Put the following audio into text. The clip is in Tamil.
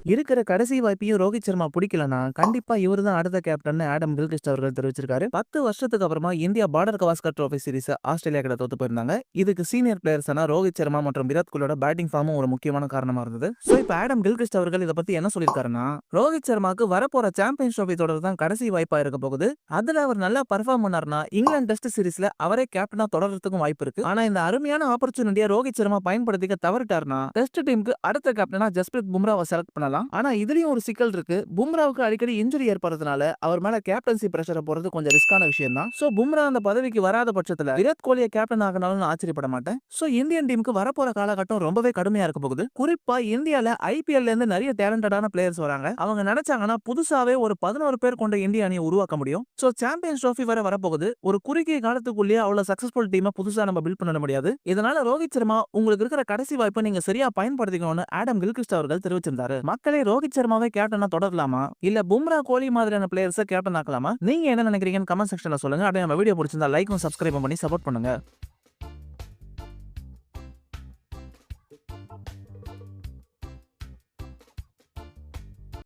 இருக்கிற கடைசி வாய்ப்பையும் ரோஹித் சர்மா பிடிக்கலனா, கண்டிப்பா இவரு தான் அடுத்த கேப்டன்னு ஆடம் கில்கிறிஸ்ட் அவர்கள் தெரிவிச்சிருக்காரு. 10 வருஷத்துக்கு அப்புறமா India border Gavaskar trophy series Australia கிட்ட தோத்து போயிருந்தாங்க. இதுக்கு சீனியர் பிளேயர்ஸான ரோஹித் சர்மா மற்றும் விராட் கோலியோட பேட்டிங் ஃபார்மும் ஒரு முக்கியமான காரணமா இருந்தது. சோ இப்ப ஆடம் கில்கிறிஸ்ட் அவர்கள் இத பத்தி என்ன சொல்லிருக்காருன்னா, ரோஹித் சர்மாக்கு வரப்போற சாம்பியன்ஸ் ட்ரோஃபி தொடர் தான் கடைசி வாய்ப்பா இருக்க போகுது. அதுல அவர் நல்லா பெர்ஃபார்ம் பண்ணாருன்னா இங்கிலாந்து டெஸ்ட் சீரிஸ்ல அவரே கேப்டனா தொடர்றதுக்கும் வாய்ப்பு இருக்கு. ஆனா இந்த அருமையான ஆப்பர்ச்சுனிட்டியை ரோஹித் சர்மா பயன்படுத்திக்க தவறிட்டாருன்னா டெஸ்ட் டீமுக்கு அடுத்த கேப்டனா ஜஸ்பிரித் பும்ராவை செலக்ட் பண்ணலாம். ஆனா இதுலயும் ஒரு சிக்கல் இருக்கு. பும்ராவுக்கு அடிக்கடி இன்ஜுரி ஏற்படுறதுனால அவர் மேல கேப்டன்சி பிரஷரை போறது கொஞ்சம் ரிஸ்கான விஷயம் தான். சோ பும்ரா அந்த பதவிக்கு வராத பட்சத்துல விராட் கோலியை கேப்டன் ஆகனாலும் ஆச்சரியப்பட மாட்டேன். சோ இந்தியன் டீமுக்கு வரப்போற காலகட்டம் ரொம்பவே கடுமையா இருக்க போகுது. குறிப்பா இந்தியால ஐபிஎல்ல இருந்து நிறைய டேலண்டடான பிளேயர்ஸ் வராங்க. அவங்க நினைச்சாங்கன்னா புதுசாவே ஒரு 11 பேர் கொண்ட இந்திய அணியை உருவாக்க முடியும். சோ சாம்பியன்ஸ் ட்ரோஃபி வர வரப்போகுது. ஒரு குறுகிய காலத்துக்குள்ளேயே அவ்வளவு சக்சஸ்ஃபுல் டீமை புதுசா நம்ம பில்ட் பண்ண முடியாது. இதனால ரோஹித் சர்மா உங்களுக்கு இருக்கிற கடைசி வாய்ப்பை நீங்க சரியா பயன்படுத்திக்கணும்னு ஆடம் கில்கிறிஸ்ட் அவர்கள் தெரிவிச்சிருந்தாரு. மக்களே ரோஹித் சர்மாவை கேப்டனா தொடரலாமா, இல்ல பும்ரா கோலி மாதிரியான பிளேயர்ஸை கேப்டன் ஆக்கலாமா? நீங்க என்ன நினைக்கிறீங்கன்னு கமெண்ட் செக்ஷன்ல சொல்லுங்க. அப்படியே நம்ம வீடியோ பிடிச்சிருந்தா லைக்கும் சப்ஸ்கிரைப் பண்ணி சப்போர்ட் பண்ணுங்க.